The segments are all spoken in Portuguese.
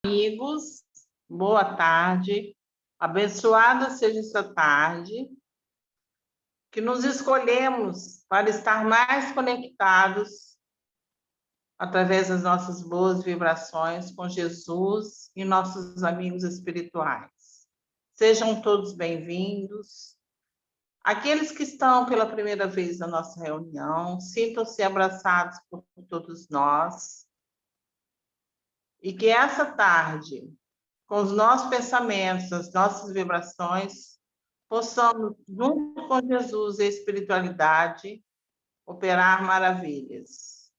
Amigos, boa tarde, abençoada seja essa tarde, que nos escolhemos para estar mais conectados através das nossas boas vibrações com Jesus e nossos amigos espirituais. Sejam todos bem-vindos. Aqueles que estão pela primeira vez na nossa reunião, sintam-se abraçados por todos nós e que essa tarde, com os nossos pensamentos, as nossas vibrações, possamos, junto com Jesus e a espiritualidade, operar maravilhas.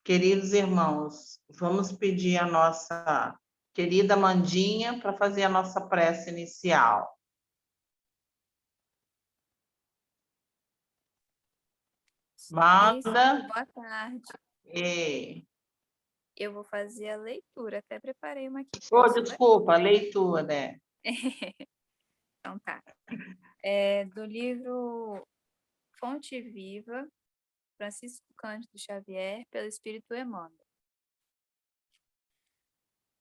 Queridos irmãos, vamos pedir a nossa querida Mandinha para fazer a nossa prece inicial. Manda. Boa tarde. Eu vou fazer a leitura, até preparei uma aqui. Desculpa, a leitura, né? Então tá. Do livro Fonte Viva, Francisco Cândido Xavier, pelo Espírito Emmanuel.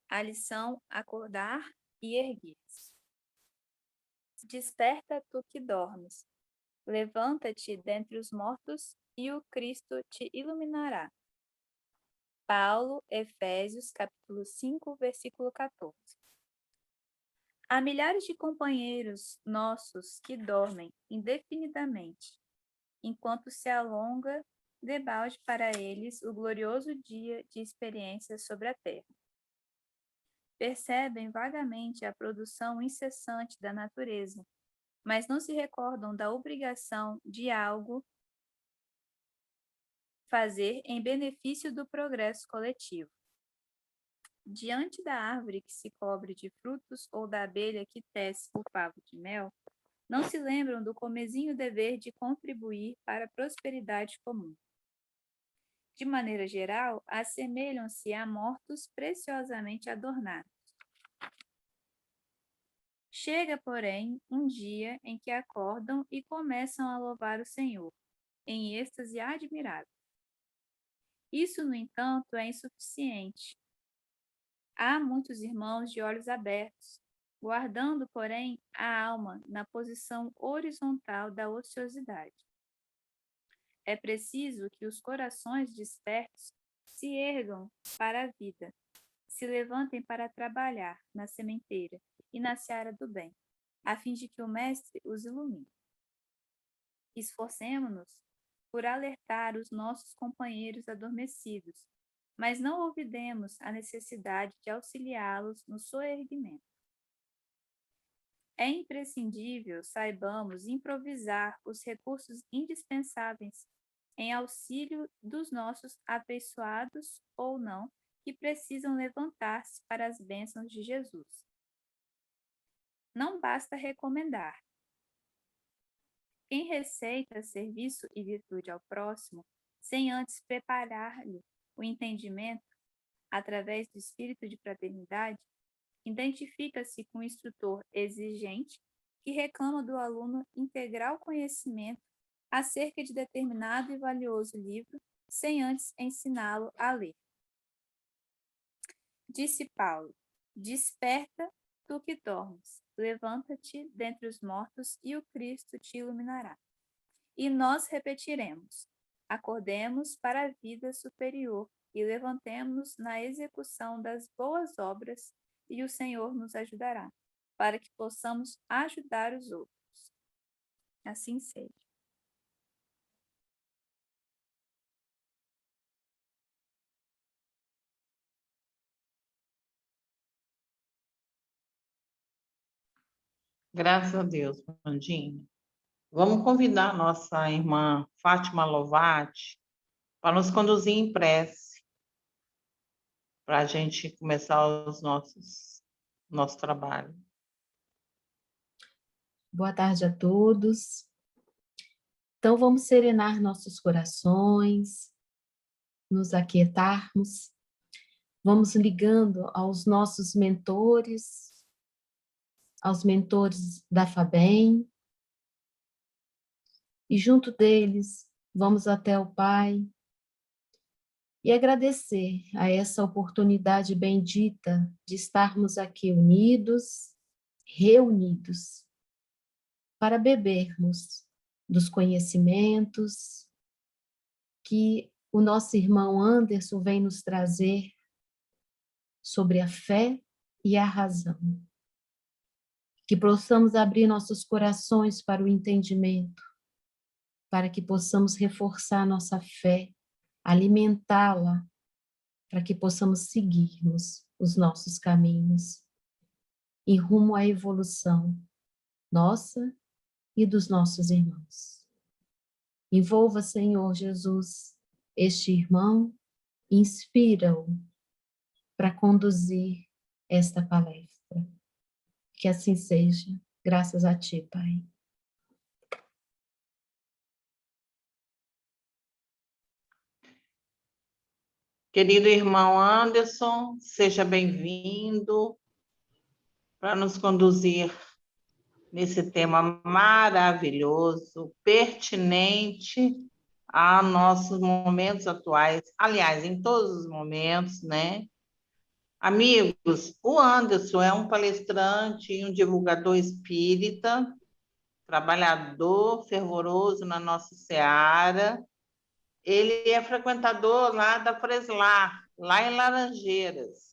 A lição: acordar e erguer-se. Desperta tu que dormes, levanta-te dentre os mortos e o Cristo te iluminará. Paulo, Efésios, capítulo 5, versículo 14. Há milhares de companheiros nossos que dormem indefinidamente, enquanto se alonga debalde para eles o glorioso dia de experiências sobre a terra. Percebem vagamente a produção incessante da natureza, mas não se recordam da obrigação de algo fazer em benefício do progresso coletivo. Diante da árvore que se cobre de frutos ou da abelha que tece o favo de mel, não se lembram do comezinho dever de contribuir para a prosperidade comum. De maneira geral, assemelham-se a mortos preciosamente adornados. Chega, porém, um dia em que acordam e começam a louvar o Senhor, em êxtase admirável. Isso, no entanto, é insuficiente. Há muitos irmãos de olhos abertos, guardando, porém, a alma na posição horizontal da ociosidade. É preciso que os corações despertos se ergam para a vida, se levantem para trabalhar na sementeira e na seara do bem, a fim de que o Mestre os ilumine. Esforcemo-nos por alertar os nossos companheiros adormecidos, mas não olvidemos a necessidade de auxiliá-los no soerguimento. É imprescindível saibamos improvisar os recursos indispensáveis em auxílio dos nossos afeiçoados ou não, que precisam levantar-se para as bênçãos de Jesus. Não basta recomendar. Quem receita serviço e virtude ao próximo, sem antes preparar-lhe o entendimento, através do espírito de fraternidade, identifica-se com o instrutor exigente que reclama do aluno integral conhecimento acerca de determinado e valioso livro, sem antes ensiná-lo a ler. Disse Paulo: desperta, tu que dormes, levanta-te dentre os mortos e o Cristo te iluminará. E nós repetiremos: acordemos para a vida superior e levantemo-nos na execução das boas obras, e o Senhor nos ajudará, para que possamos ajudar os outros. Assim seja. Graças a Deus, Mandinha. Vamos convidar a nossa irmã Fátima Lovati para nos conduzir em prece, para a gente começar nosso trabalho. Boa tarde a todos. Então, vamos serenar nossos corações, nos aquietarmos, vamos ligando aos nossos mentores, aos mentores da FABEM, e junto deles, vamos até o Pai, e agradecer a essa oportunidade bendita de estarmos aqui unidos, reunidos, para bebermos dos conhecimentos que o nosso irmão Anderson vem nos trazer sobre a fé e a razão. Que possamos abrir nossos corações para o entendimento, para que possamos reforçar nossa fé, alimentá-la, para que possamos seguirmos os nossos caminhos em rumo à evolução nossa e dos nossos irmãos. Envolva, Senhor Jesus, este irmão, inspira-o para conduzir esta palestra. Que assim seja, graças a Ti, Pai. Querido irmão Anderson, seja bem-vindo para nos conduzir nesse tema maravilhoso, pertinente a nossos momentos atuais, aliás, em todos os momentos, né? Amigos, o Anderson é um palestrante e um divulgador espírita, trabalhador, fervoroso na nossa seara. Ele é frequentador lá da Freslar, lá em Laranjeiras.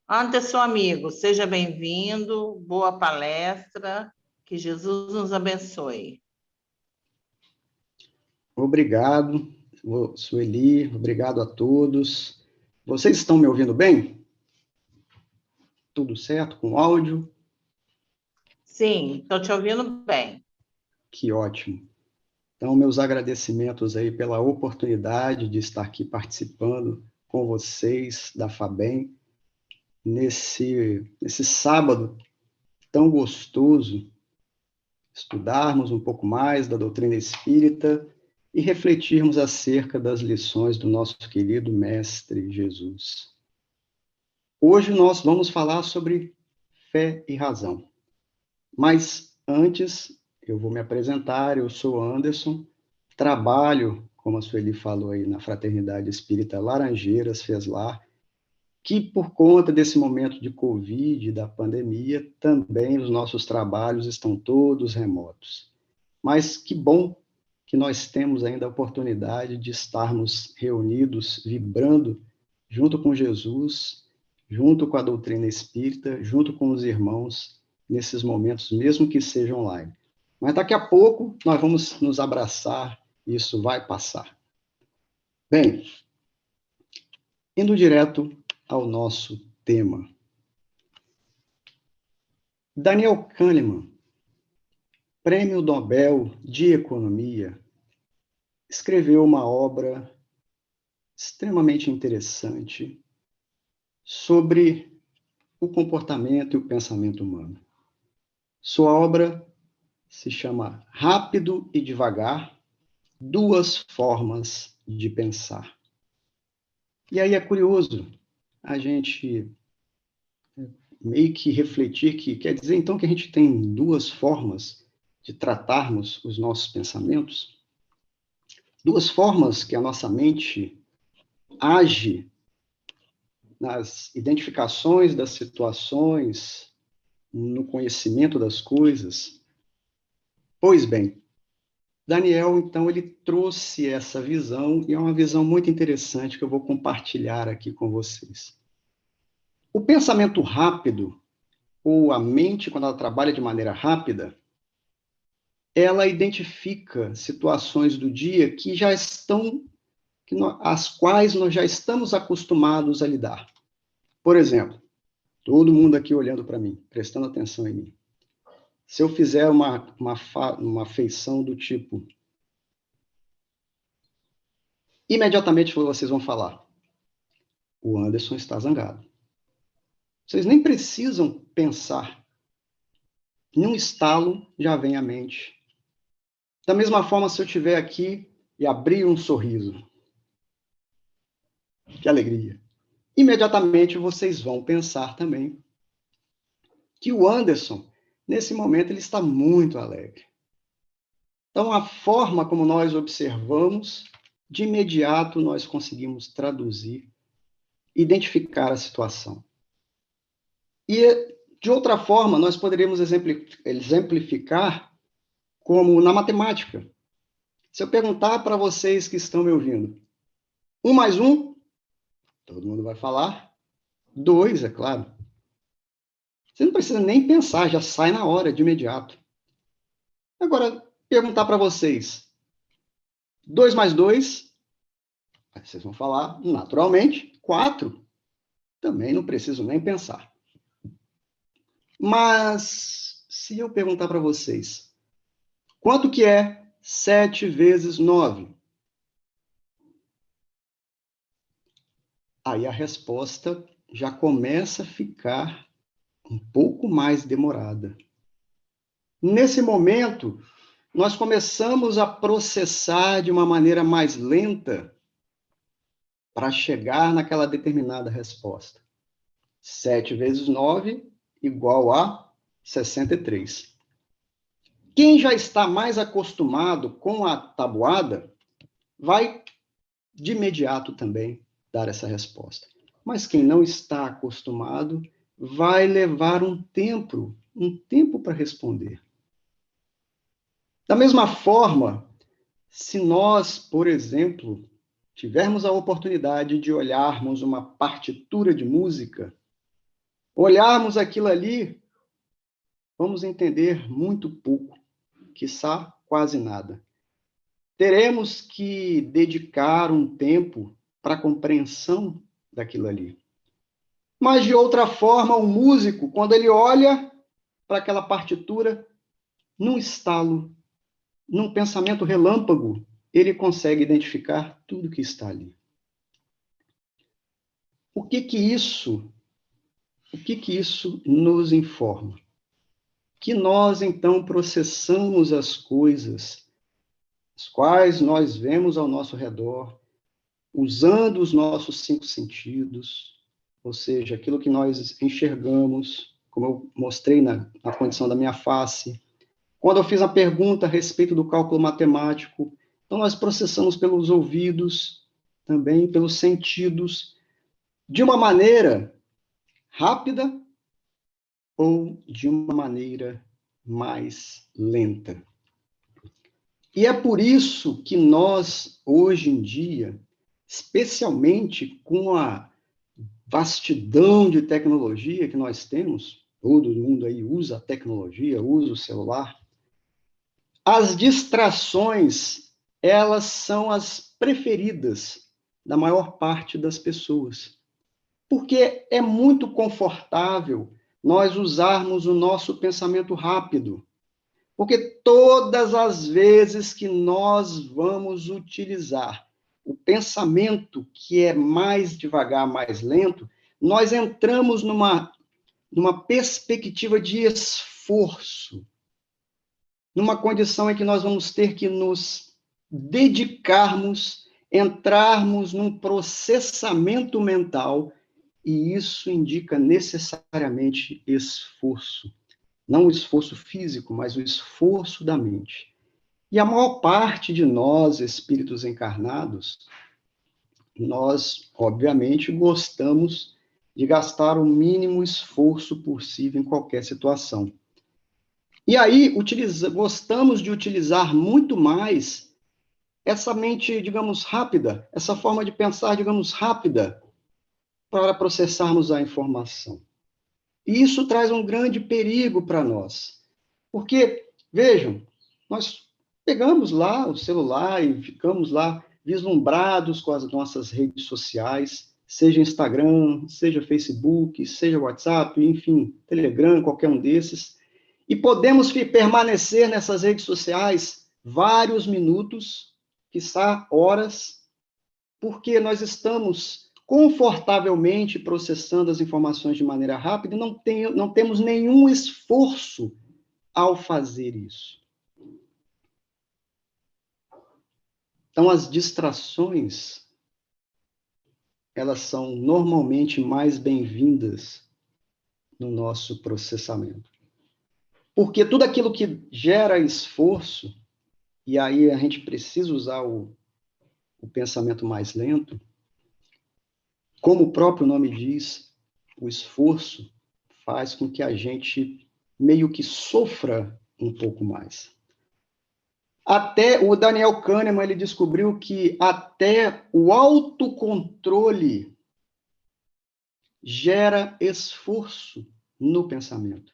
Anderson, amigo, seja bem-vindo, boa palestra, que Jesus nos abençoe. Obrigado, Sueli, obrigado a todos. Vocês estão me ouvindo bem? Tudo certo com o áudio? Sim, estou te ouvindo bem. Que ótimo. Então, meus agradecimentos aí pela oportunidade de estar aqui participando com vocês da FABEM, nesse sábado tão gostoso, estudarmos um pouco mais da doutrina espírita e refletirmos acerca das lições do nosso querido Mestre Jesus. Hoje nós vamos falar sobre fé e razão. Mas antes, eu vou me apresentar. Eu sou Anderson, trabalho, como a Sueli falou aí, na Fraternidade Espírita Laranjeiras, Freslar, que por conta desse momento de Covid, da pandemia, também os nossos trabalhos estão todos remotos. Mas que bom que nós temos ainda a oportunidade de estarmos reunidos, vibrando junto com Jesus, junto com a doutrina espírita, junto com os irmãos, nesses momentos, mesmo que sejam online. Mas daqui a pouco nós vamos nos abraçar e isso vai passar. Bem, indo direto ao nosso tema. Daniel Kahneman, Prêmio Nobel de Economia, escreveu uma obra extremamente interessante sobre o comportamento e o pensamento humano. Sua obra se chama Rápido e Devagar, Duas Formas de Pensar. E aí é curioso a gente meio que refletir que quer dizer então que a gente tem duas formas de tratarmos os nossos pensamentos, duas formas que a nossa mente age nas identificações das situações, no conhecimento das coisas. Pois bem, Daniel, então, ele trouxe essa visão, e é uma visão muito interessante que eu vou compartilhar aqui com vocês. O pensamento rápido, ou a mente, quando ela trabalha de maneira rápida, ela identifica situações do dia que já estão, às quais nós já estamos acostumados a lidar. Por exemplo, todo mundo aqui olhando para mim, prestando atenção em mim. Se eu fizer uma feição do tipo, imediatamente vocês vão falar, o Anderson está zangado. Vocês nem precisam pensar. Em um estalo já vem à mente. Da mesma forma, se eu estiver aqui e abrir um sorriso, que alegria. Imediatamente vocês vão pensar também que o Anderson, nesse momento, ele está muito alegre. Então, a forma como nós observamos de imediato nós conseguimos traduzir, identificar a situação. E, de outra forma, nós poderíamos exemplificar como na matemática. Se eu perguntar para vocês que estão me ouvindo, 1 mais 1, todo mundo vai falar 2, é claro. Você não precisa nem pensar, já sai na hora, de imediato. Agora, perguntar para vocês, 2 mais 2, vocês vão falar, naturalmente, 4. Também não preciso nem pensar. Mas, se eu perguntar para vocês, quanto que é 7 vezes 9? Aí a resposta já começa a ficar um pouco mais demorada. Nesse momento, nós começamos a processar de uma maneira mais lenta para chegar naquela determinada resposta. 7 vezes 9 igual a 63. Quem já está mais acostumado com a tabuada vai de imediato também dar essa resposta. Mas quem não está acostumado vai levar um tempo para responder. Da mesma forma, se nós, por exemplo, tivermos a oportunidade de olharmos uma partitura de música, olharmos aquilo ali, vamos entender muito pouco, quiçá quase nada. Teremos que dedicar um tempo para a compreensão daquilo ali. Mas, de outra forma, o músico, quando ele olha para aquela partitura, num estalo, num pensamento relâmpago, ele consegue identificar tudo que está ali. O que que isso nos informa? Que nós, então, processamos as coisas, as quais nós vemos ao nosso redor, usando os nossos 5 sentidos, ou seja, aquilo que nós enxergamos, como eu mostrei na condição da minha face. Quando eu fiz a pergunta a respeito do cálculo matemático, então nós processamos pelos ouvidos, também pelos sentidos, de uma maneira rápida ou de uma maneira mais lenta. E é por isso que nós, hoje em dia, especialmente com a vastidão de tecnologia que nós temos, todo mundo aí usa a tecnologia, usa o celular, as distrações, elas são as preferidas da maior parte das pessoas. Porque é muito confortável nós usarmos o nosso pensamento rápido. Porque todas as vezes que nós vamos utilizar o pensamento que é mais devagar, mais lento, nós entramos numa perspectiva de esforço, numa condição em que nós vamos ter que nos dedicarmos, entrarmos num processamento mental, e isso indica necessariamente esforço. Não o esforço físico, mas o esforço da mente. E a maior parte de nós, espíritos encarnados, nós, obviamente, gostamos de gastar o mínimo esforço possível em qualquer situação. E aí, gostamos de utilizar muito mais essa mente, digamos, rápida, essa forma de pensar, digamos, rápida, para processarmos a informação. E isso traz um grande perigo para nós. Porque, vejam, nós pegamos lá o celular e ficamos lá vislumbrados com as nossas redes sociais, seja Instagram, seja Facebook, seja WhatsApp, enfim, Telegram, qualquer um desses, e podemos permanecer nessas redes sociais vários minutos, quiçá horas, porque nós estamos confortavelmente processando as informações de maneira rápida e não temos nenhum esforço ao fazer isso. Então, as distrações, elas são normalmente mais bem-vindas no nosso processamento. Porque tudo aquilo que gera esforço, e aí a gente precisa usar o o pensamento mais lento, como o próprio nome diz, o esforço faz com que a gente meio que sofra um pouco mais. Até o Daniel Kahneman, ele descobriu que até o autocontrole gera esforço no pensamento.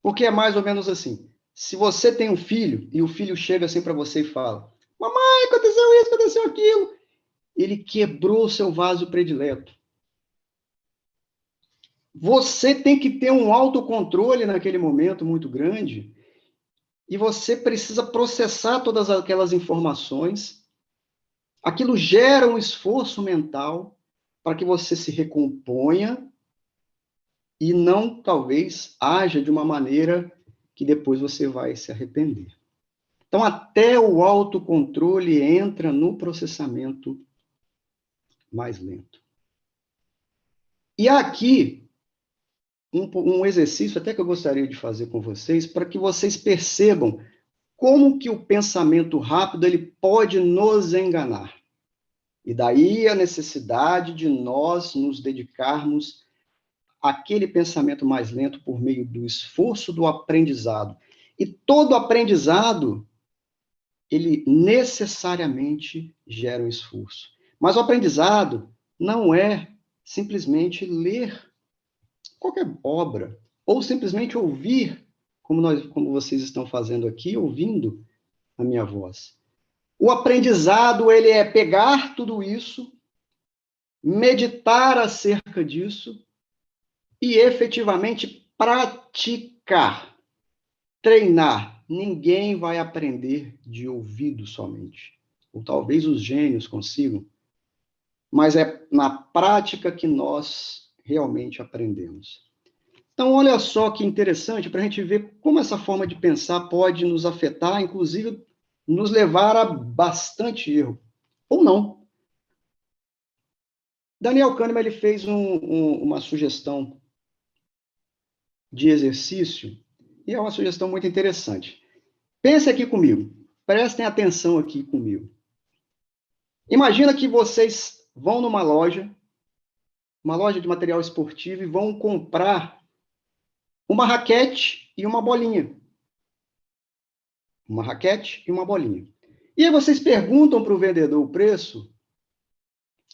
Porque é mais ou menos assim, se você tem um filho, e o filho chega assim para você e fala, mamãe, aconteceu isso, aconteceu aquilo, ele quebrou o seu vaso predileto. Você tem que ter um autocontrole naquele momento muito grande, e você precisa processar todas aquelas informações. Aquilo gera um esforço mental para que você se recomponha e não, talvez, haja de uma maneira que depois você vai se arrepender. Então, até o autocontrole entra no processamento mais lento. E aqui, um exercício até que eu gostaria de fazer com vocês, para que vocês percebam como que o pensamento rápido ele pode nos enganar. E daí a necessidade de nós nos dedicarmos àquele pensamento mais lento por meio do esforço do aprendizado. E todo aprendizado, ele necessariamente gera um esforço. Mas o aprendizado não é simplesmente ler qualquer obra, ou simplesmente ouvir, como vocês estão fazendo aqui, ouvindo a minha voz. O aprendizado, ele é pegar tudo isso, meditar acerca disso e efetivamente praticar, treinar. Ninguém vai aprender de ouvido somente. Ou talvez os gênios consigam, mas é na prática que nós realmente aprendemos. Então, olha só que interessante para a gente ver como essa forma de pensar pode nos afetar, inclusive nos levar a bastante erro, ou não. Daniel Kahneman ele fez uma sugestão de exercício, e é uma sugestão muito interessante. Pense aqui comigo, prestem atenção aqui comigo. Imagina que vocês vão numa loja, uma loja de material esportivo, e vão comprar uma raquete e uma bolinha. Uma raquete e uma bolinha. E aí vocês perguntam para o vendedor o preço,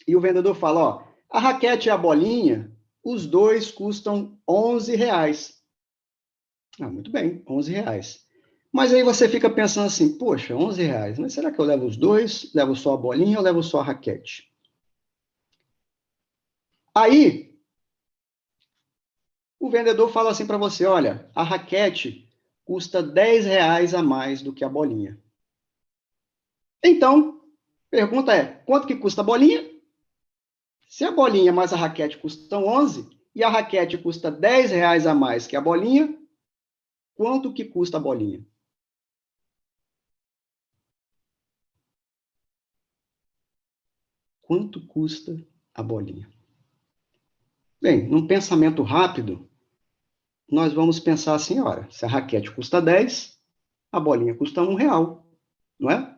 e o vendedor fala, ó, a raquete e a bolinha, os dois custam R$11. Ah, muito bem, R$11. Mas aí você fica pensando assim, poxa, R$11, mas será que eu levo os dois? Levo só a bolinha ou levo só a raquete? Aí, o vendedor fala assim para você, olha, a raquete custa R$10 a mais do que a bolinha. Então, pergunta é, quanto que custa a bolinha? Se a bolinha mais a raquete custam 11 e a raquete custa R$10 a mais que a bolinha, quanto que custa a bolinha? Quanto custa a bolinha? Bem, num pensamento rápido, nós vamos pensar assim, olha, se a raquete custa 10, a bolinha custa R$1, não é?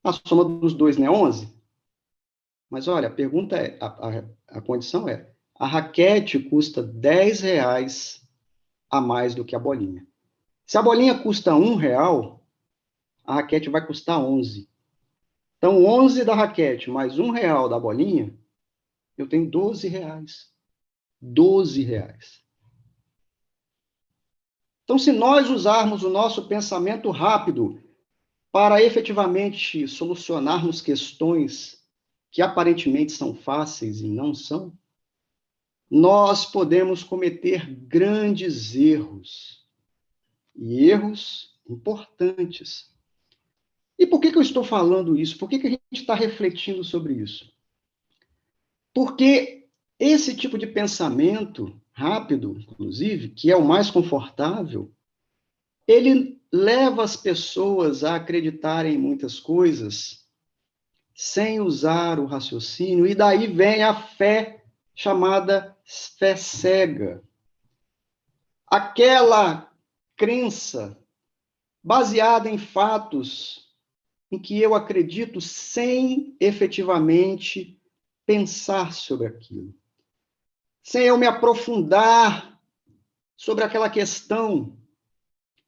A soma dos dois não é 11? Mas olha, a pergunta é, a condição é, a raquete custa R$10 a mais do que a bolinha. Se a bolinha custa R$1, a raquete vai custar 11. Então, 11 da raquete mais R$1 da bolinha, eu tenho R$12. R$12. Então, se nós usarmos o nosso pensamento rápido para efetivamente solucionarmos questões que aparentemente são fáceis e não são, nós podemos cometer grandes erros, e erros importantes. E por que eu estou falando isso? Por que a gente está refletindo sobre isso? Porque esse tipo de pensamento rápido, inclusive, que é o mais confortável, ele leva as pessoas a acreditarem em muitas coisas sem usar o raciocínio, e daí vem a fé chamada fé cega. Aquela crença baseada em fatos em que eu acredito sem efetivamente pensar sobre aquilo, sem eu me aprofundar sobre aquela questão,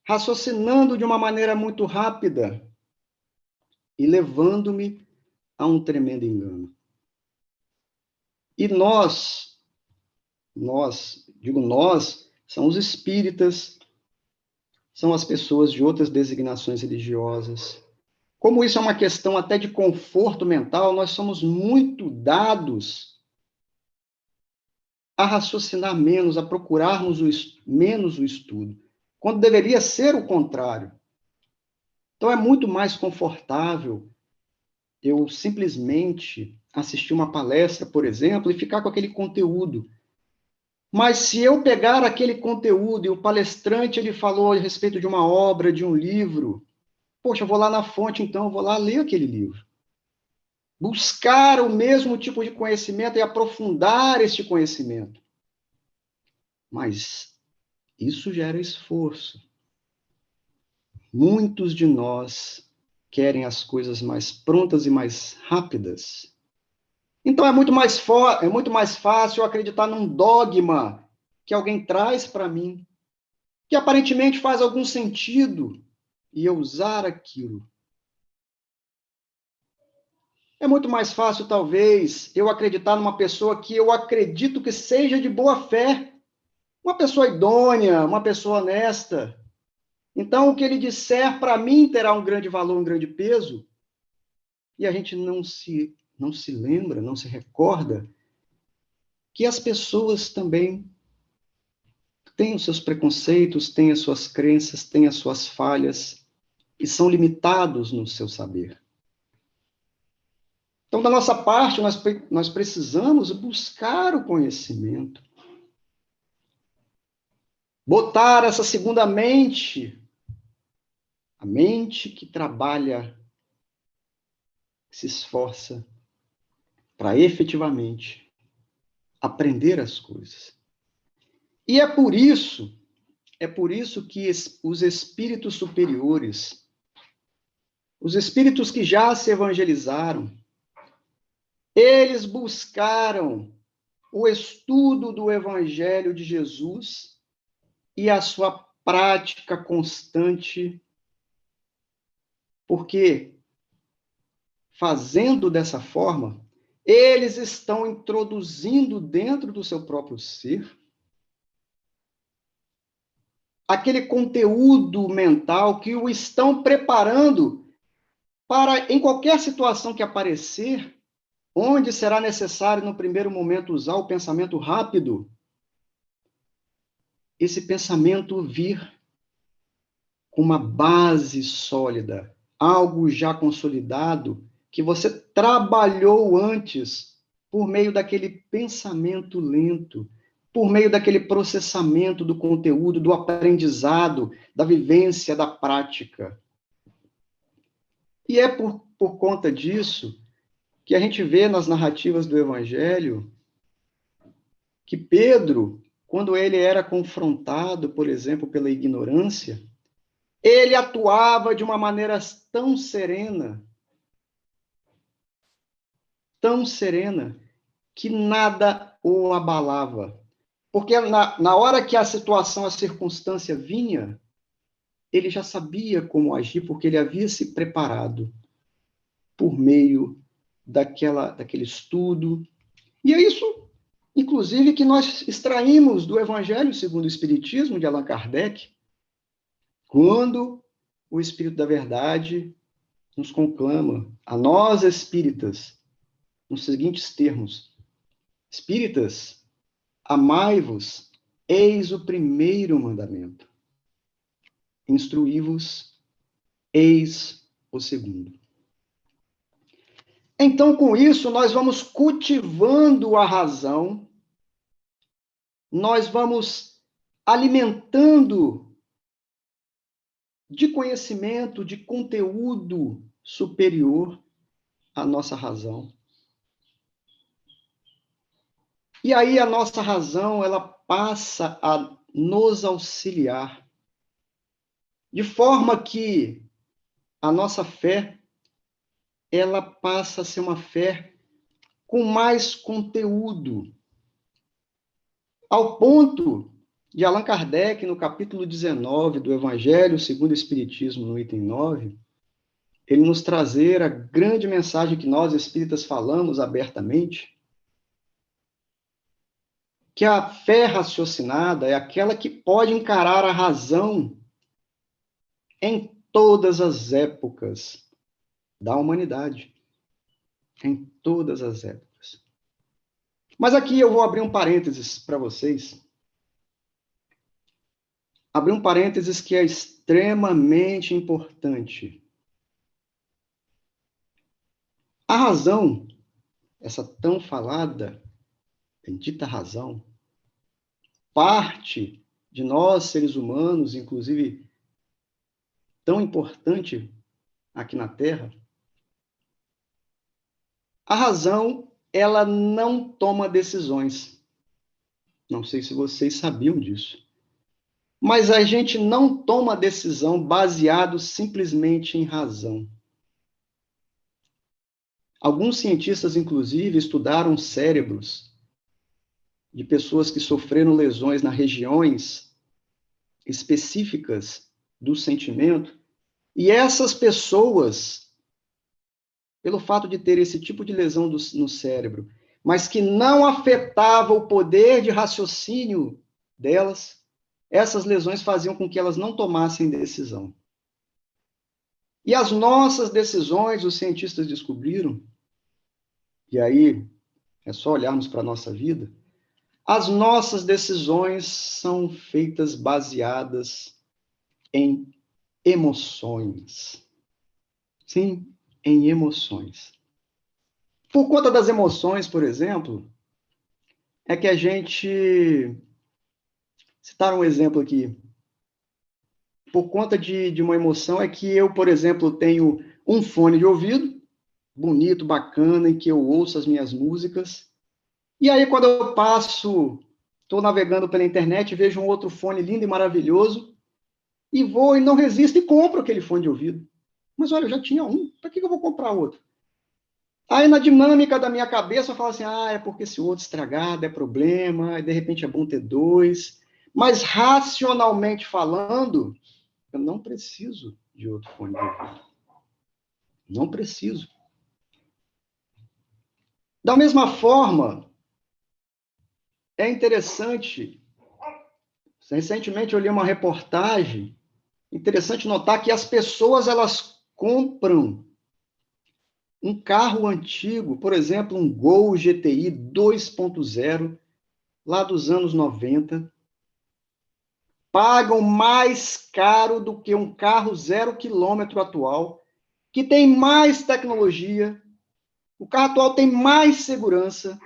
raciocinando de uma maneira muito rápida e levando-me a um tremendo engano. E digo nós, são os espíritas, são as pessoas de outras designações religiosas. Como isso é uma questão até de conforto mental, nós somos muito dados a raciocinar menos, a procurarmos menos o estudo, quando deveria ser o contrário. Então é muito mais confortável eu simplesmente assistir uma palestra, por exemplo, e ficar com aquele conteúdo. Mas se eu pegar aquele conteúdo e o palestrante ele falou a respeito de uma obra, de um livro, poxa, eu vou lá na fonte, então, eu vou lá ler aquele livro. Buscar o mesmo tipo de conhecimento e aprofundar este conhecimento. Mas isso gera esforço. Muitos de nós querem as coisas mais prontas e mais rápidas. Então é muito mais fácil acreditar num dogma que alguém traz para mim, que aparentemente faz algum sentido, e eu usar aquilo. É muito mais fácil, talvez, eu acreditar numa pessoa que eu acredito que seja de boa fé, uma pessoa idônea, uma pessoa honesta. Então, o que ele disser para mim terá um grande valor, um grande peso, e a gente não se lembra, não se recorda que as pessoas também têm os seus preconceitos, têm as suas crenças, têm as suas falhas, e são limitados no seu saber. Então, da nossa parte, nós precisamos buscar o conhecimento. Botar essa segunda mente, a mente que trabalha, se esforça para efetivamente aprender as coisas. E é por isso que os espíritos superiores, os espíritos que já se evangelizaram, eles buscaram o estudo do Evangelho de Jesus e a sua prática constante, porque, fazendo dessa forma, eles estão introduzindo dentro do seu próprio ser aquele conteúdo mental que o estão preparando para, em qualquer situação que aparecer, onde será necessário, no primeiro momento, usar o pensamento rápido, esse pensamento vir com uma base sólida, algo já consolidado, que você trabalhou antes por meio daquele pensamento lento, por meio daquele processamento do conteúdo, do aprendizado, da vivência, da prática. E é por conta disso que a gente vê nas narrativas do Evangelho que Pedro, quando ele era confrontado, por exemplo, pela ignorância, ele atuava de uma maneira tão serena, que nada o abalava. Porque na hora que a situação, a circunstância vinha, ele já sabia como agir, porque ele havia se preparado por meio daquele estudo. E é isso, inclusive, que nós extraímos do Evangelho segundo o Espiritismo, de Allan Kardec, quando o Espírito da Verdade nos conclama, a nós espíritas, nos seguintes termos: espíritas, amai-vos, eis o primeiro mandamento. Instruí-vos, eis o segundo. Então, com isso, nós vamos cultivando a razão, nós vamos alimentando de conhecimento, de conteúdo superior à nossa razão. E aí a nossa razão, ela passa a nos auxiliar, de forma que a nossa fé ela passa a ser uma fé com mais conteúdo, ao ponto de Allan Kardec, no capítulo 19 do Evangelho segundo o Espiritismo, no item 9, ele nos trazer a grande mensagem que nós, espíritas, falamos abertamente, que a fé raciocinada é aquela que pode encarar a razão em todas as épocas da humanidade. Em todas as épocas. Mas aqui eu vou abrir um parênteses para vocês. Abrir um parênteses que é extremamente importante. A razão, essa tão falada, bendita razão, parte de nós, seres humanos, inclusive tão importante aqui na Terra, a razão, ela não toma decisões. Não sei se vocês sabiam disso. Mas a gente não toma decisão baseado simplesmente em razão. Alguns cientistas, inclusive, estudaram cérebros de pessoas que sofreram lesões nas regiões específicas do sentimento, e essas pessoas, pelo fato de ter esse tipo de lesão no cérebro, mas que não afetava o poder de raciocínio delas, essas lesões faziam com que elas não tomassem decisão. E as nossas decisões, os cientistas descobriram, e aí é só olharmos para a nossa vida, as nossas decisões são feitas baseadas em emoções. Sim, em emoções. Por conta das emoções, por exemplo, é que a gente... Citar um exemplo aqui. Por conta de uma emoção é que eu, por exemplo, tenho um fone de ouvido, bonito, bacana, em que eu ouço as minhas músicas. E aí, quando eu passo, estou navegando pela internet, vejo um outro fone lindo e maravilhoso, e vou e não resisto e compro aquele fone de ouvido. Mas olha, eu já tinha um, para que eu vou comprar outro? Aí, na dinâmica da minha cabeça, eu falo assim, é porque esse outro estragado é problema, e de repente é bom ter dois. Mas, racionalmente falando, eu não preciso de outro fone de ouvido. Não preciso. Da mesma forma, é interessante, recentemente eu li uma reportagem, interessante notar que as pessoas, elas compram um carro antigo, por exemplo, um Gol GTI 2.0, lá dos anos 90, pagam mais caro do que um carro 0 km atual, que tem mais tecnologia, o carro atual tem mais segurança,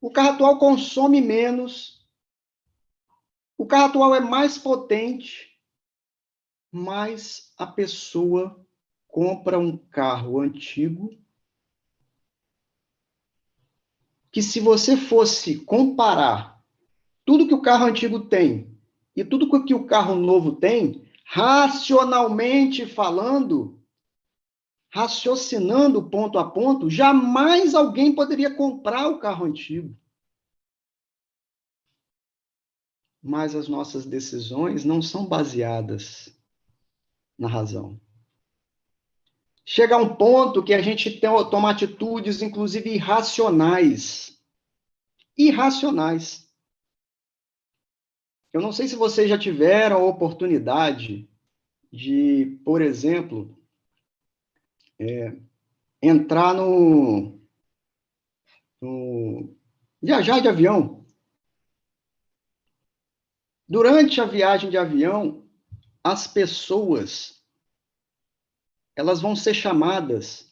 o carro atual consome menos, o carro atual é mais potente, mas a pessoa compra um carro antigo que, se você fosse comparar tudo que o carro antigo tem e tudo que o carro novo tem, racionalmente falando, raciocinando ponto a ponto, jamais alguém poderia comprar o carro antigo. Mas as nossas decisões não são baseadas na razão. Chega a um ponto que a gente toma atitudes, inclusive irracionais. Irracionais. Eu não sei se vocês já tiveram a oportunidade de, por exemplo, entrar viajar de avião. Durante a viagem de avião, as pessoas, elas vão ser chamadas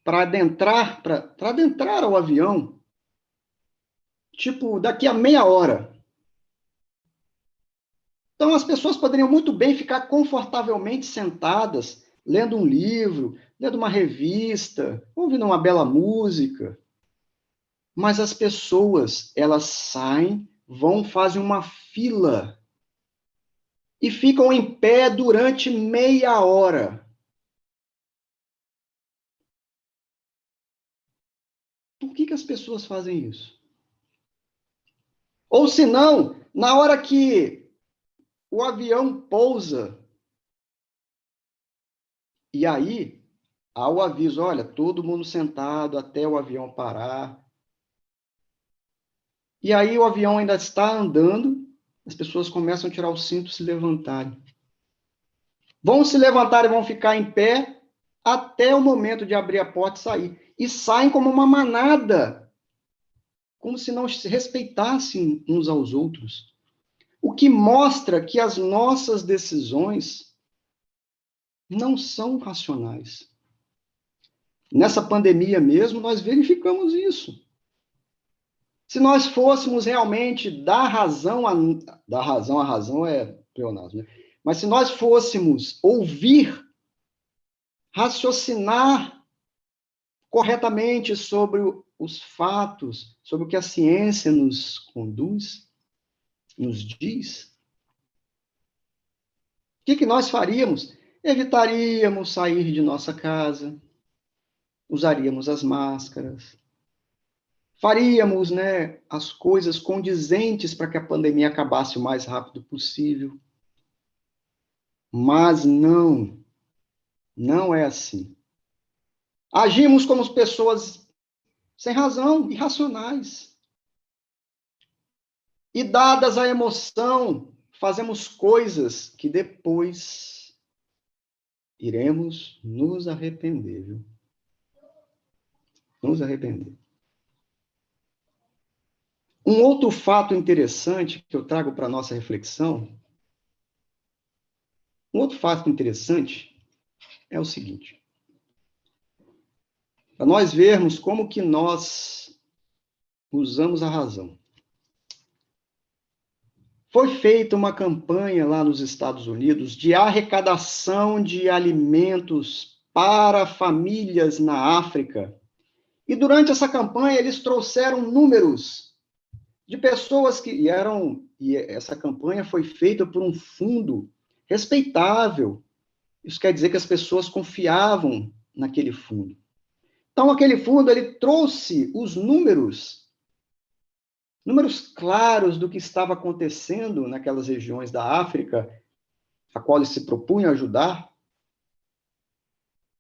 para adentrar ao avião, tipo, daqui a meia hora. Então, as pessoas poderiam muito bem ficar confortavelmente sentadas, lendo um livro, lendo uma revista, ouvindo uma bela música. Mas as pessoas, elas saem, fazem uma fila e ficam em pé durante meia hora. que as pessoas fazem isso? Ou se não, na hora que o avião pousa, e aí há o aviso, olha, todo mundo sentado até o avião parar. E aí o avião ainda está andando, as pessoas começam a tirar o cinto e se levantarem. Vão se levantar e vão ficar em pé até o momento de abrir a porta e sair. E saem como uma manada, como se não se respeitassem uns aos outros. O que mostra que as nossas decisões não são racionais. Nessa pandemia mesmo, nós verificamos isso. Se nós fôssemos realmente dar razão a razão é pleonasmo, né? Mas se nós fôssemos ouvir, raciocinar corretamente sobre os fatos, sobre o que a ciência nos conduz, nos diz, o que nós faríamos? Evitaríamos sair de nossa casa, usaríamos as máscaras, faríamos, né, as coisas condizentes para que a pandemia acabasse o mais rápido possível. Mas não é assim. Agimos como pessoas sem razão, irracionais. E dadas a emoção, fazemos coisas que depois iremos nos arrepender, viu? Nos arrepender. Um outro fato interessante que eu trago para a nossa reflexão, é o seguinte. Para nós vermos como que nós usamos a razão. Foi feita uma campanha lá nos Estados Unidos de arrecadação de alimentos para famílias na África. E durante essa campanha eles trouxeram números de pessoas que e essa campanha foi feita por um fundo respeitável. Isso quer dizer que as pessoas confiavam naquele fundo. Então, aquele fundo, ele trouxe os números claros do que estava acontecendo naquelas regiões da África, a qual eles se propunham ajudar.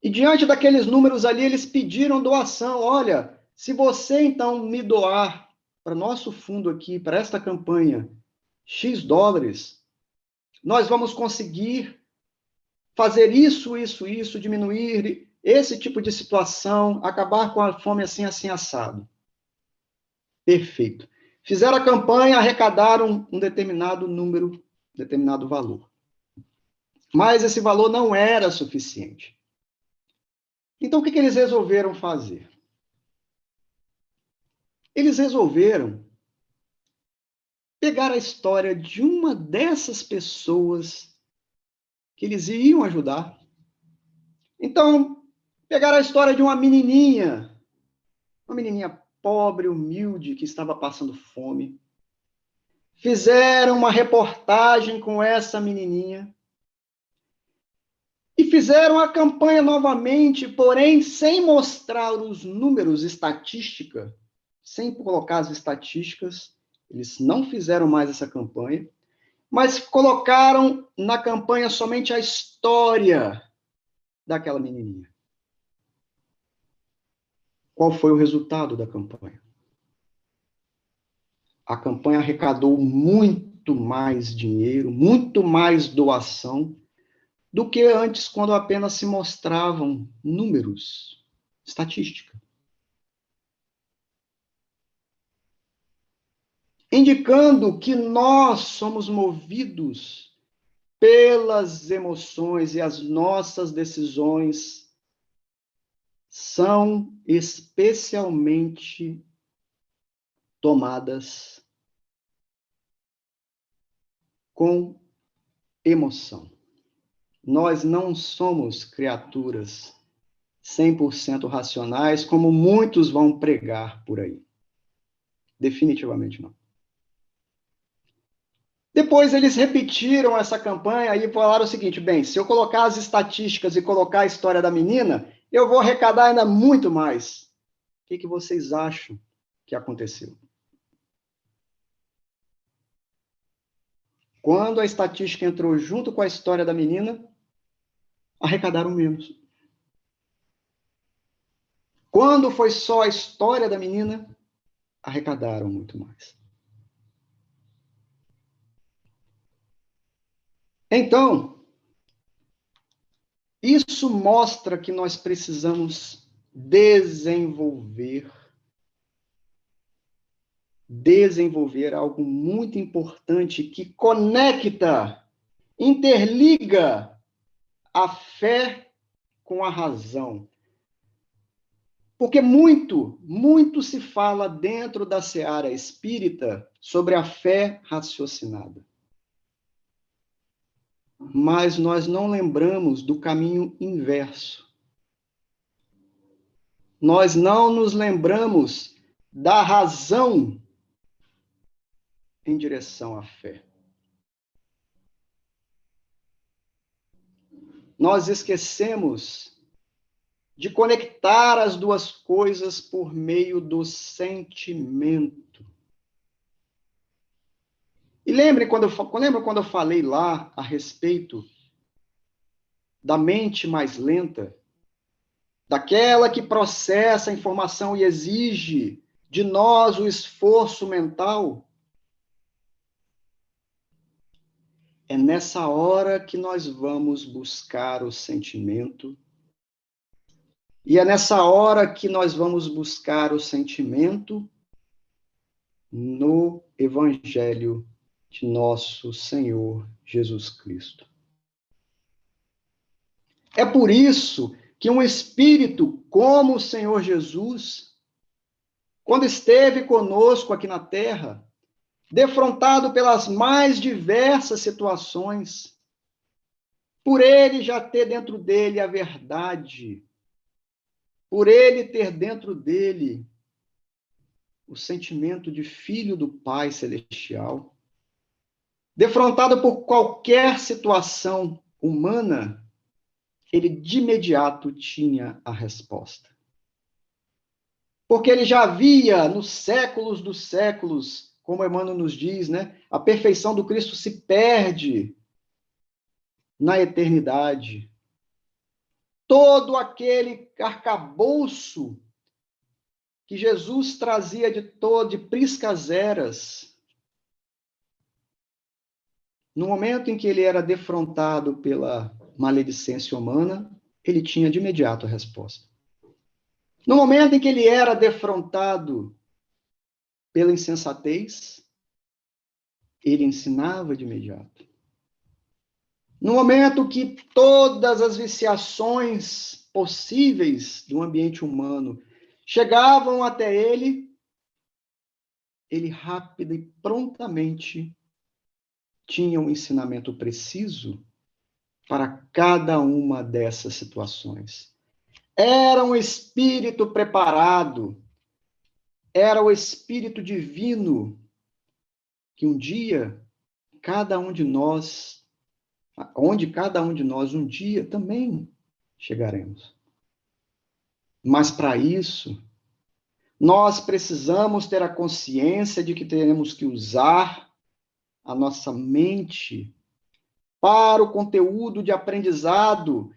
E diante daqueles números ali, eles pediram doação. Olha, se você, então, me doar para nosso fundo aqui, para esta campanha, X dólares, nós vamos conseguir fazer isso, diminuir esse tipo de situação, acabar com a fome assim, assado. Perfeito. Fizeram a campanha, arrecadaram um determinado número, determinado valor. Mas esse valor não era suficiente. Então, o que eles resolveram fazer? Eles resolveram pegar a história de uma dessas pessoas que eles iam ajudar. Então, pegaram a história de uma menininha pobre, humilde, que estava passando fome. Fizeram uma reportagem com essa menininha. E fizeram a campanha novamente, porém sem mostrar os números, estatística, sem colocar as estatísticas. Eles não fizeram mais essa campanha, mas colocaram na campanha somente a história daquela menininha. Qual foi o resultado da campanha? A campanha arrecadou muito mais dinheiro, muito mais doação, do que antes, quando apenas se mostravam números, estatística. Indicando que nós somos movidos pelas emoções e as nossas decisões são especialmente tomadas com emoção. Nós não somos criaturas 100% racionais, como muitos vão pregar por aí. Definitivamente não. Depois eles repetiram essa campanha e falaram o seguinte: bem, se eu colocar as estatísticas e colocar a história da menina, eu vou arrecadar ainda muito mais. que vocês acham que aconteceu? Quando a estatística entrou junto com a história da menina, arrecadaram menos. Quando foi só a história da menina, arrecadaram muito mais. Então, isso mostra que nós precisamos desenvolver algo muito importante que conecta, interliga a fé com a razão. Porque muito se fala dentro da seara espírita sobre a fé raciocinada. Mas nós não lembramos do caminho inverso. Nós não nos lembramos da razão em direção à fé. Nós esquecemos de conectar as duas coisas por meio do sentimento. E lembra quando eu falei lá a respeito da mente mais lenta, daquela que processa a informação e exige de nós o esforço mental? É nessa hora que nós vamos buscar o sentimento. E é nessa hora que nós vamos buscar o sentimento no Evangelho de nosso Senhor Jesus Cristo. É por isso que um espírito como o Senhor Jesus, quando esteve conosco aqui na Terra, defrontado pelas mais diversas situações, por ele já ter dentro dele a verdade, por ele ter dentro dele o sentimento de filho do Pai Celestial, defrontado por qualquer situação humana, ele de imediato tinha a resposta. Porque ele já via nos séculos dos séculos, como Emmanuel nos diz, né? A perfeição do Cristo se perde na eternidade. Todo aquele arcabouço que Jesus trazia de priscas eras, no momento em que ele era defrontado pela maledicência humana, ele tinha de imediato a resposta. No momento em que ele era defrontado pela insensatez, ele ensinava de imediato. No momento que todas as viciações possíveis do ambiente humano chegavam até ele, ele rápido e prontamente tinha um ensinamento preciso para cada uma dessas situações. Era um espírito preparado, era o espírito divino que um dia, onde cada um de nós um dia também chegaremos. Mas para isso, nós precisamos ter a consciência de que teremos que usar a nossa mente para o conteúdo de aprendizado,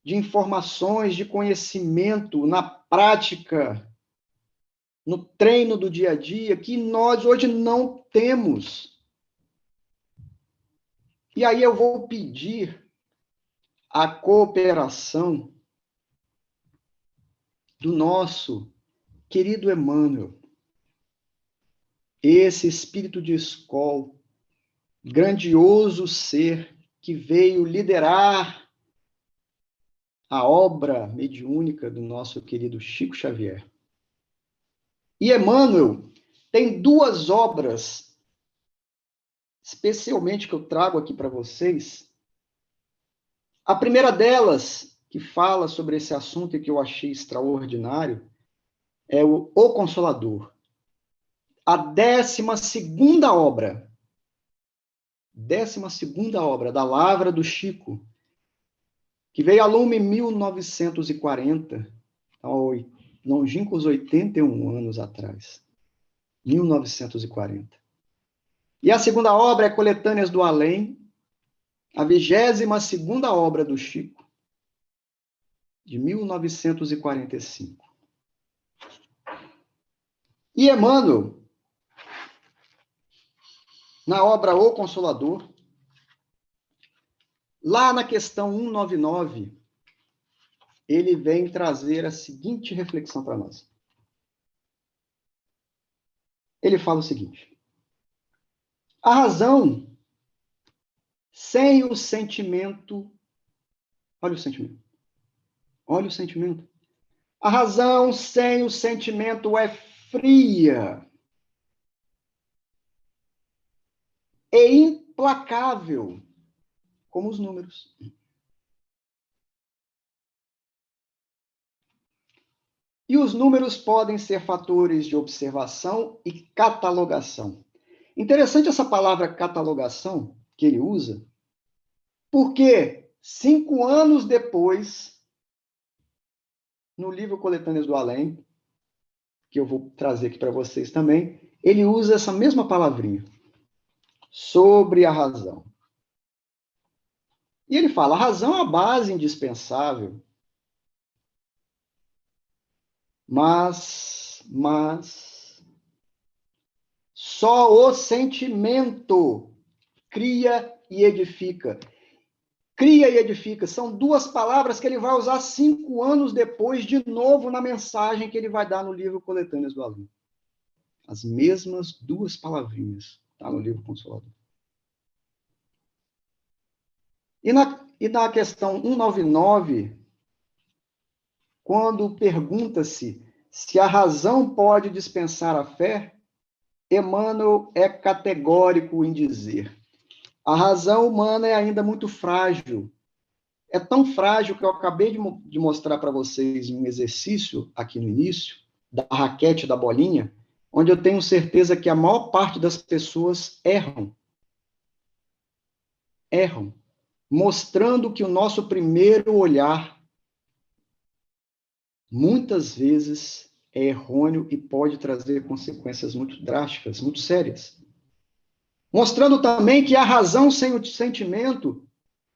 de informações, de conhecimento na prática, no treino do dia a dia, que nós hoje não temos. E aí eu vou pedir a cooperação do nosso querido Emmanuel, esse espírito de escola, grandioso ser que veio liderar a obra mediúnica do nosso querido Chico Xavier. E Emmanuel tem duas obras, especialmente que eu trago aqui para vocês. A primeira delas, que fala sobre esse assunto e que eu achei extraordinário, é o Consolador. A 12ª obra, 12ª obra da Lavra do Chico, que veio a lume em 1940, longínquos 81 anos atrás, 1940. E a segunda obra é Coletâneas do Além, a 22ª obra do Chico, de 1945. E Emmanuel, na obra O Consolador, lá na questão 199, ele vem trazer a seguinte reflexão para nós. Ele fala o seguinte: a razão sem o sentimento, olha o sentimento, olha o sentimento. A razão sem o sentimento é fria e implacável, como os números. E os números podem ser fatores de observação e catalogação. Interessante essa palavra catalogação que ele usa, porque 5 anos depois, no livro Coletâneas do Além, que eu vou trazer aqui para vocês também, ele usa essa mesma palavrinha, sobre a razão. E ele fala, a razão é a base indispensável, mas só o sentimento cria e edifica. Cria e edifica. São duas palavras que ele vai usar 5 anos depois, de novo, na mensagem que ele vai dar no livro Coletâneas do Além. As mesmas duas palavrinhas, tá no livro Consolador. E na questão 199, quando pergunta-se se a razão pode dispensar a fé, Emmanuel é categórico em dizer: a razão humana é ainda muito frágil. É tão frágil que eu acabei de mostrar para vocês um exercício aqui no início, da raquete da bolinha, onde eu tenho certeza que a maior parte das pessoas erram. Erram. Mostrando que o nosso primeiro olhar, muitas vezes, é errôneo e pode trazer consequências muito drásticas, muito sérias. Mostrando também que a razão sem o sentimento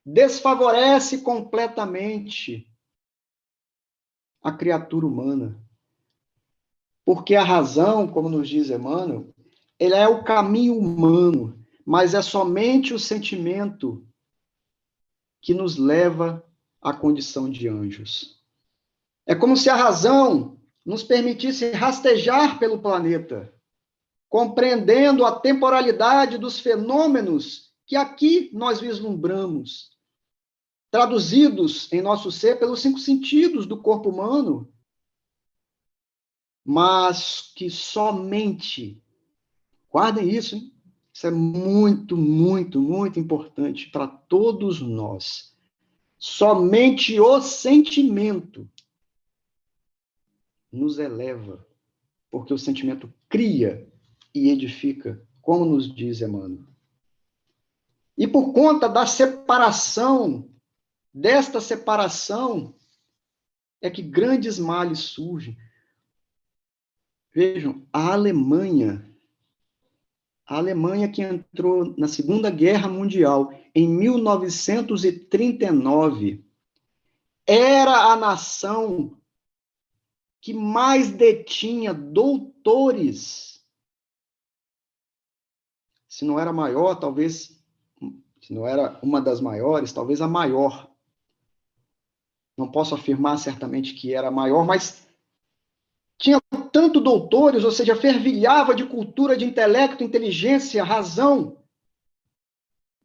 desfavorece completamente a criatura humana. Porque a razão, como nos diz Emmanuel, ela é o caminho humano, mas é somente o sentimento que nos leva à condição de anjos. É como se a razão nos permitisse rastejar pelo planeta, compreendendo a temporalidade dos fenômenos que aqui nós vislumbramos, traduzidos em nosso ser pelos 5 sentidos do corpo humano, mas que somente, guardem isso, hein? Isso é muito, muito, muito importante para todos nós. Somente o sentimento nos eleva, porque o sentimento cria e edifica, como nos diz Emmanuel. E por conta da separação, desta separação, é que grandes males surgem. Vejam, a Alemanha que entrou na Segunda Guerra Mundial em 1939, era a nação que mais detinha doutores. Se não era maior, talvez, se não era uma das maiores, talvez a maior. Não posso afirmar certamente que era a maior, mas tinha tanto doutores, ou seja, fervilhava de cultura, de intelecto, inteligência, razão,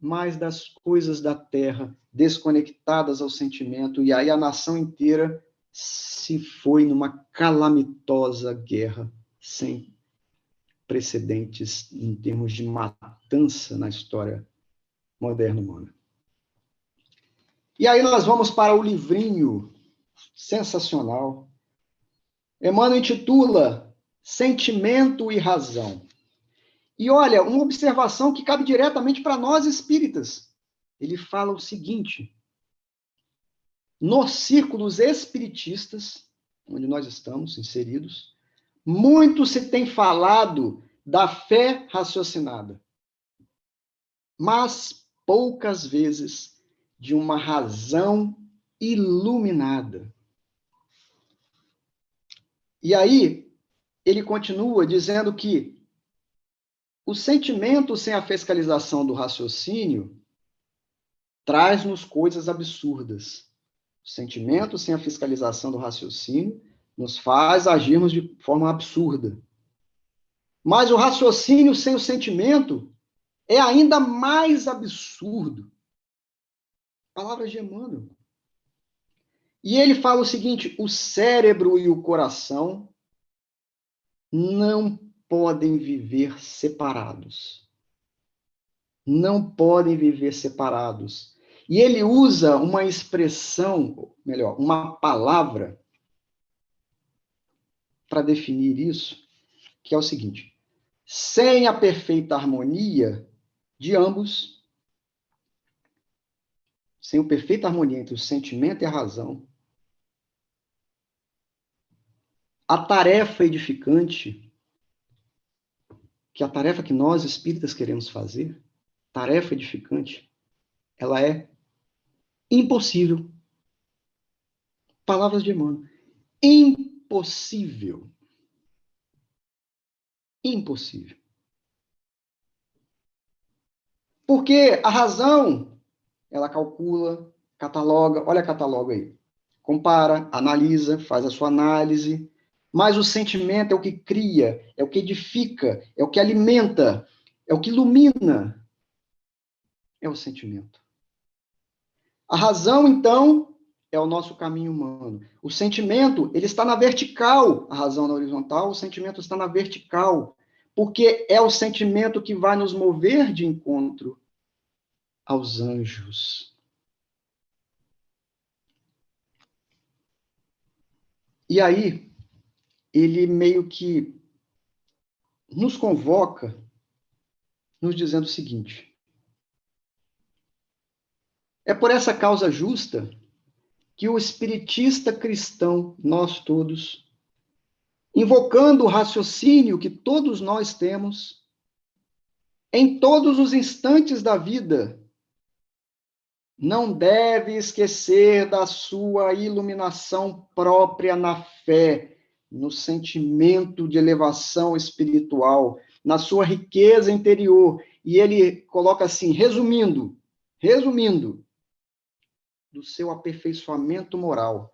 mas das coisas da terra, desconectadas ao sentimento, e aí a nação inteira se foi numa calamitosa guerra sem precedentes em termos de matança na história moderna humana. E aí nós vamos para o livrinho sensacional. Emmanuel intitula Sentimento e Razão. E olha, uma observação que cabe diretamente para nós espíritas. Ele fala o seguinte: nos círculos espiritistas, onde nós estamos inseridos, muito se tem falado da fé raciocinada, mas poucas vezes de uma razão iluminada. E aí, ele continua dizendo que o sentimento sem a fiscalização do raciocínio traz-nos coisas absurdas. O sentimento sem a fiscalização do raciocínio nos faz agirmos de forma absurda. Mas o raciocínio sem o sentimento é ainda mais absurdo. Palavras de Emmanuel. E ele fala o seguinte: o cérebro e o coração não podem viver separados. Não podem viver separados. E ele usa uma expressão, melhor, uma palavra para definir isso, que é o seguinte: sem a perfeita harmonia de ambos, sem a perfeita harmonia entre o sentimento e a razão, a tarefa edificante, que é a tarefa que nós espíritas queremos fazer, tarefa edificante, ela é impossível. Palavras de Emmanuel. Impossível. Impossível. Porque a razão, ela calcula, cataloga, olha, cataloga aí. Compara, analisa, faz a sua análise, mas o sentimento é o que cria, é o que edifica, é o que alimenta, é o que ilumina. É o sentimento. A razão, então, é o nosso caminho humano. O sentimento, ele está na vertical, a razão na horizontal, o sentimento está na vertical, porque é o sentimento que vai nos mover de encontro aos anjos. E aí, ele meio que nos convoca, nos dizendo o seguinte: é por essa causa justa que o espiritista cristão, nós todos, invocando o raciocínio que todos nós temos, em todos os instantes da vida, não deve esquecer da sua iluminação própria na fé, no sentimento de elevação espiritual, na sua riqueza interior. E ele coloca assim, resumindo, do seu aperfeiçoamento moral,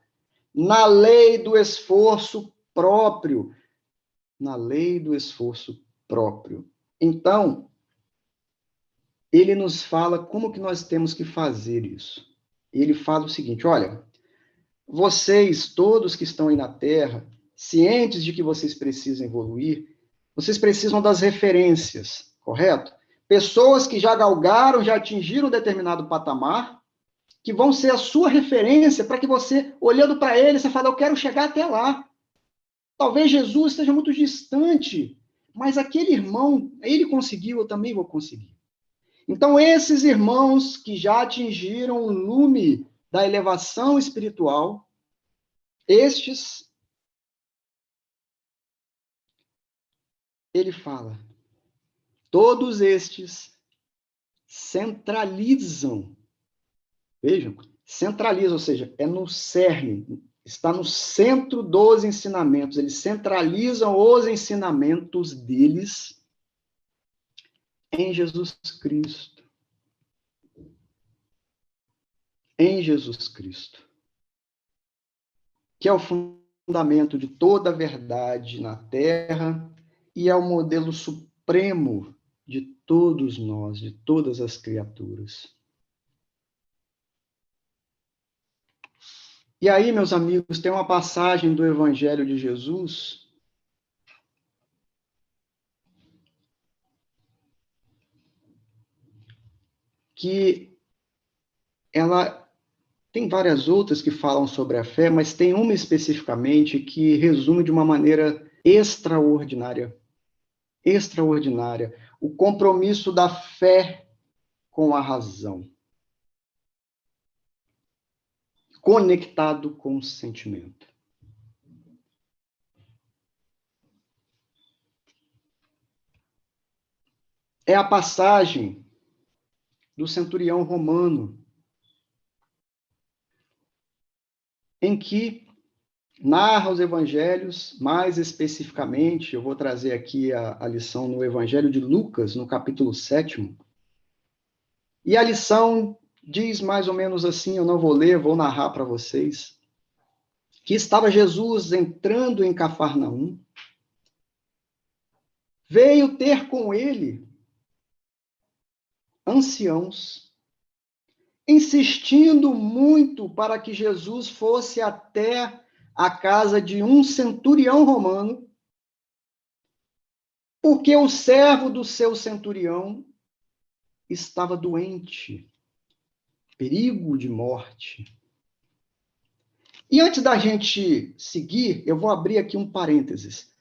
na lei do esforço próprio, na lei do esforço próprio. Então, ele nos fala como que nós temos que fazer isso. Ele fala o seguinte: olha, vocês, todos que estão aí na Terra, cientes de que vocês precisam evoluir, vocês precisam das referências, correto? Pessoas que já galgaram, já atingiram um determinado patamar, que vão ser a sua referência para que você, olhando para ele, você fale, eu quero chegar até lá. Talvez Jesus esteja muito distante, mas aquele irmão, ele conseguiu, eu também vou conseguir. Então, esses irmãos que já atingiram o lume da elevação espiritual, estes, ele fala, todos estes centralizam, vejam, centralizam, ou seja, é no cerne, está no centro dos ensinamentos, eles centralizam os ensinamentos deles em Jesus Cristo. Em Jesus Cristo. Que é o fundamento de toda a verdade na Terra e é o modelo supremo de todos nós, de todas as criaturas. E aí, meus amigos, tem uma passagem do Evangelho de Jesus que ela tem várias outras que falam sobre a fé, mas tem uma especificamente que resume de uma maneira extraordinária. Extraordinária. O compromisso da fé com a razão. Conectado com o sentimento. é a passagem do centurião romano, em que narra os evangelhos, mais especificamente, eu vou trazer aqui a lição no Evangelho de Lucas, no capítulo 7. E a lição diz mais ou menos assim, eu não vou ler, vou narrar para vocês, que estava Jesus entrando em Cafarnaum, veio ter com ele anciãos, insistindo muito para que Jesus fosse até a casa de um centurião romano, porque o servo do seu centurião estava doente, perigo de morte. E antes da gente seguir, eu vou abrir aqui um parênteses.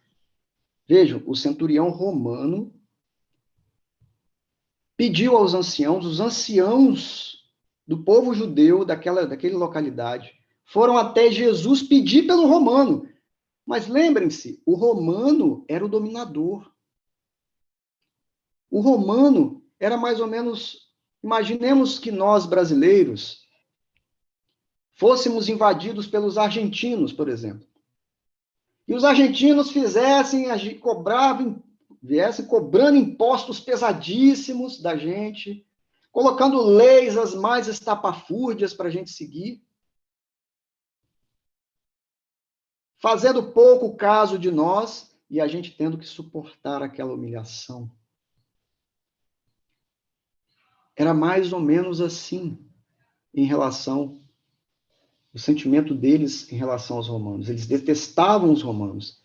Vejam, o centurião romano pediu aos anciãos, os anciãos do povo judeu daquela localidade, foram até Jesus pedir pelo romano. Mas lembrem-se, o romano era o dominador. O romano era mais ou menos, imaginemos que nós brasileiros fôssemos invadidos pelos argentinos, por exemplo. E os argentinos viessem cobrando impostos pesadíssimos da gente, colocando leis as mais estapafúrdias para a gente seguir, fazendo pouco caso de nós e a gente tendo que suportar aquela humilhação. Era mais ou menos assim em relação o sentimento deles em relação aos romanos. Eles detestavam os romanos.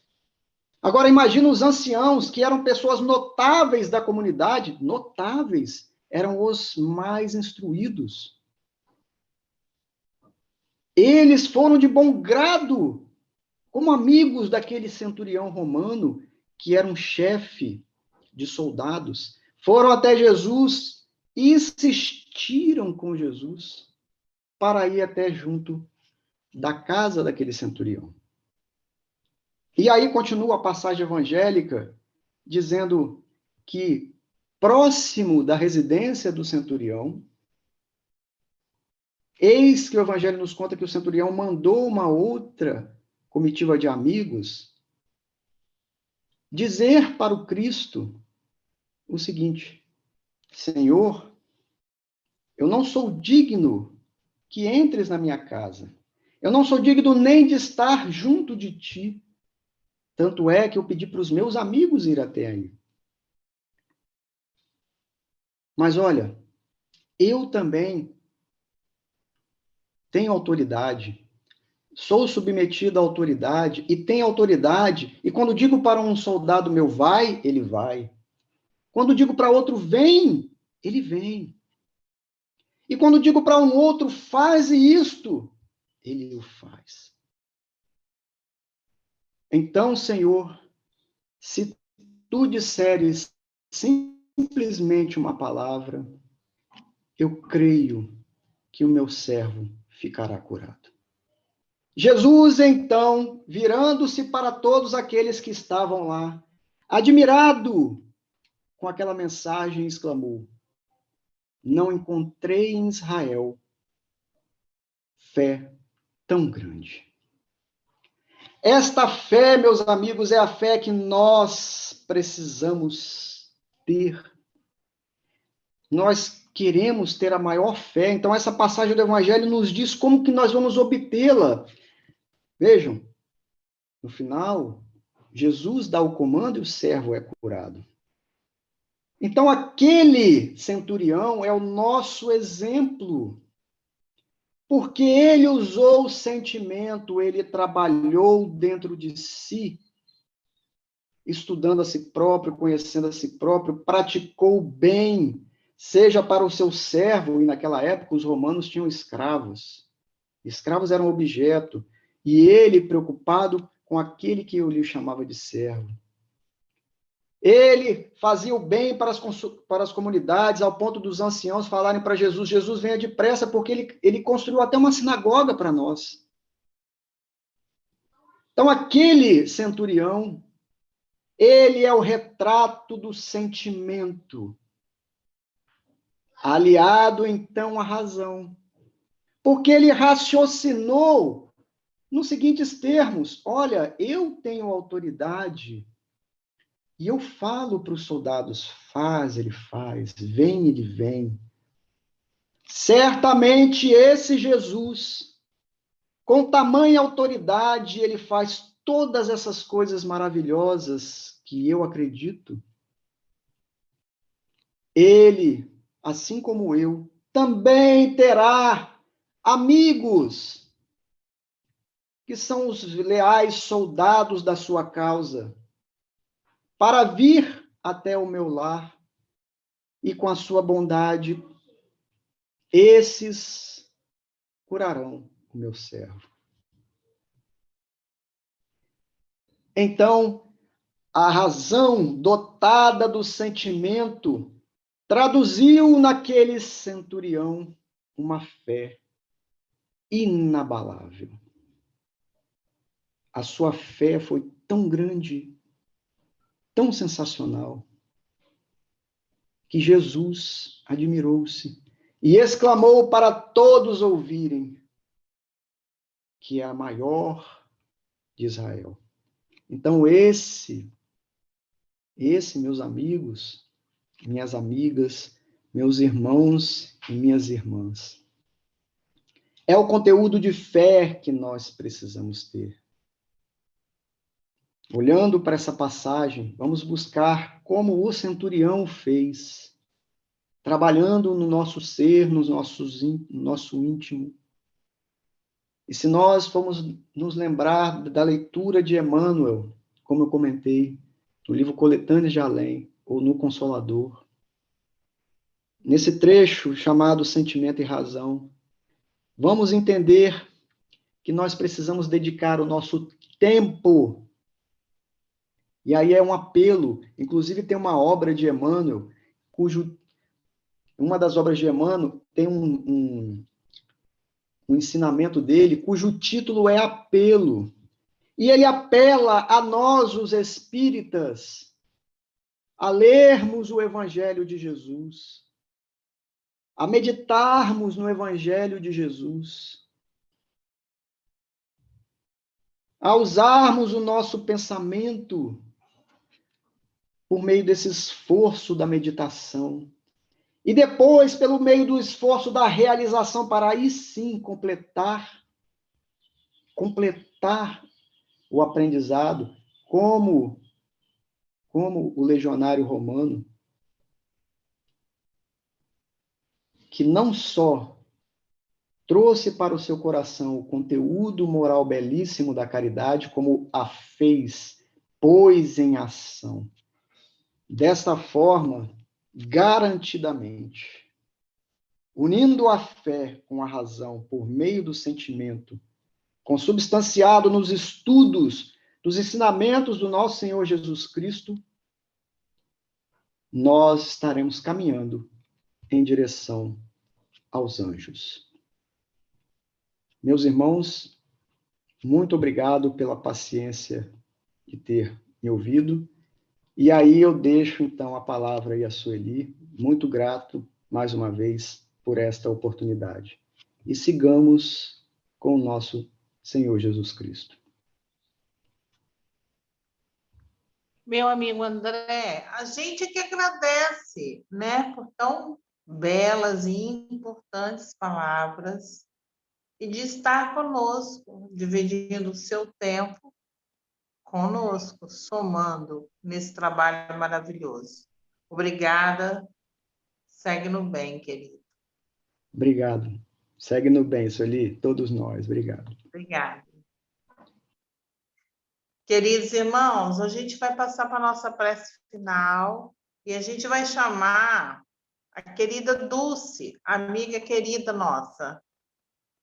Agora, imagina os anciãos, que eram pessoas notáveis da comunidade, notáveis, eram os mais instruídos. Eles foram de bom grado, como amigos daquele centurião romano, que era um chefe de soldados. Foram até Jesus e insistiram com Jesus para ir até junto da casa daquele centurião. E aí continua a passagem evangélica dizendo que próximo da residência do centurião, eis que o evangelho nos conta que o centurião mandou uma outra comitiva de amigos dizer para o Cristo o seguinte: Senhor, eu não sou digno que entres na minha casa. Eu não sou digno nem de estar junto de ti. Tanto é que eu pedi para os meus amigos ir até aí. Mas olha, eu também tenho autoridade, sou submetido à autoridade e tenho autoridade. E quando digo para um soldado meu vai, ele vai. Quando digo para outro vem, ele vem. E quando digo para um outro faze isto, ele o faz. Então, Senhor, se tu disseres simplesmente uma palavra, eu creio que o meu servo ficará curado. Jesus, então, virando-se para todos aqueles que estavam lá, admirado com aquela mensagem, exclamou: não encontrei em Israel fé tão grande. Esta fé, meus amigos, é a fé que nós precisamos ter. Nós queremos ter a maior fé. Então, essa passagem do Evangelho nos diz como que nós vamos obtê-la. Vejam, no final, Jesus dá o comando e o servo é curado. Então, aquele centurião é o nosso exemplo, porque ele usou o sentimento, ele trabalhou dentro de si, estudando a si próprio, conhecendo a si próprio, praticou o bem, seja para o seu servo, e naquela época os romanos tinham escravos. Escravos eram objeto, e ele preocupado com aquele que eu lhe chamava de servo. Ele fazia o bem para as comunidades, ao ponto dos anciãos falarem para Jesus: Jesus, venha depressa, porque ele construiu até uma sinagoga para nós. Então, aquele centurião, ele é o retrato do sentimento aliado então à razão, porque ele raciocinou nos seguintes termos: olha, eu tenho autoridade e eu falo para os soldados, faz, ele faz, vem, ele vem. Certamente esse Jesus, com tamanha autoridade, ele faz todas essas coisas maravilhosas que eu acredito. Ele, assim como eu, também terá amigos que são os leais soldados da sua causa, para vir até o meu lar e com a sua bondade, esses curarão o meu servo. Então, a razão dotada do sentimento traduziu naquele centurião uma fé inabalável. A sua fé foi tão grande, tão sensacional, que Jesus admirou-se e exclamou para todos ouvirem que é a maior de Israel. Então, esse, meus amigos, minhas amigas, meus irmãos e minhas irmãs, é o conteúdo de fé que nós precisamos ter. Olhando para essa passagem, vamos buscar como o centurião fez, trabalhando no nosso ser, no nosso íntimo. E se nós formos nos lembrar da leitura de Emmanuel, como eu comentei, no livro Coletâneas de Além, ou no Consolador, nesse trecho chamado Sentimento e Razão, vamos entender que nós precisamos dedicar o nosso tempo. E aí é um apelo, inclusive tem uma obra de Emmanuel, uma das obras de Emmanuel tem um ensinamento dele, cujo título é Apelo. E ele apela a nós, os espíritas, a lermos o Evangelho de Jesus, a meditarmos no Evangelho de Jesus, a usarmos o nosso pensamento por meio desse esforço da meditação, e depois, pelo meio do esforço da realização, para aí sim completar o aprendizado, como o legionário romano, que não só trouxe para o seu coração o conteúdo moral belíssimo da caridade, como a fez, pôs em ação. Desta forma, garantidamente, unindo a fé com a razão por meio do sentimento, consubstanciado nos estudos dos ensinamentos do nosso Senhor Jesus Cristo, nós estaremos caminhando em direção aos anjos. Meus irmãos, muito obrigado pela paciência de ter me ouvido. E aí eu deixo, então, a palavra aí a Sueli, muito grato, mais uma vez, por esta oportunidade. E sigamos com o nosso Senhor Jesus Cristo. Meu amigo André, a gente que agradece, né, por tão belas e importantes palavras e de estar conosco, dividindo o seu tempo conosco, somando nesse trabalho maravilhoso. Obrigada. Segue no bem, querido. Obrigado. Segue no bem, Sueli, todos nós. Obrigado. Obrigada. Queridos irmãos, a gente vai passar para a nossa prece final e a gente vai chamar a querida Dulce, amiga querida nossa,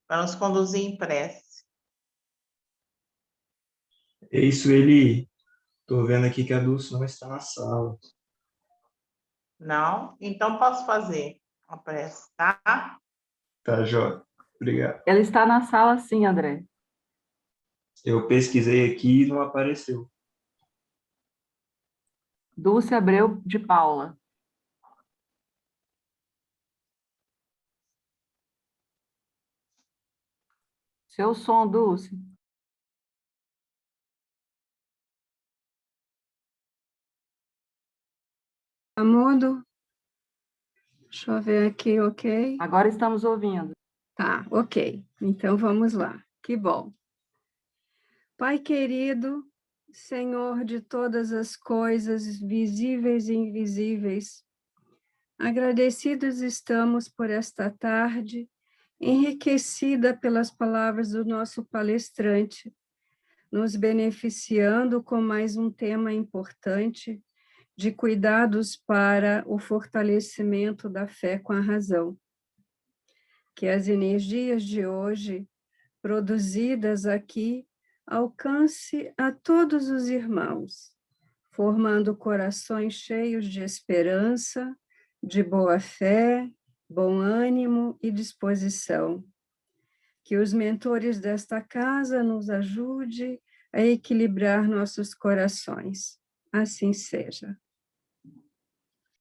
para nos conduzir em prece. É isso, ele. Estou vendo aqui que a Dulce não está na sala. Não? Então posso fazer a prece, tá? Tá, Jó. Obrigado. Ela está na sala, sim, André. Eu pesquisei aqui e não apareceu. Dulce Abreu de Paula. Seu som, Dulce. Tá mudo? Deixa eu ver aqui, ok? Agora estamos ouvindo. Tá, ok. Então vamos lá. Que bom. Pai querido, Senhor de todas as coisas, visíveis e invisíveis, agradecidos estamos por esta tarde, enriquecida pelas palavras do nosso palestrante, nos beneficiando com mais um tema importante de cuidados para o fortalecimento da fé com a razão. Que as energias de hoje, produzidas aqui, alcance a todos os irmãos, formando corações cheios de esperança, de boa fé, bom ânimo e disposição. Que os mentores desta casa nos ajude a equilibrar nossos corações. Assim seja.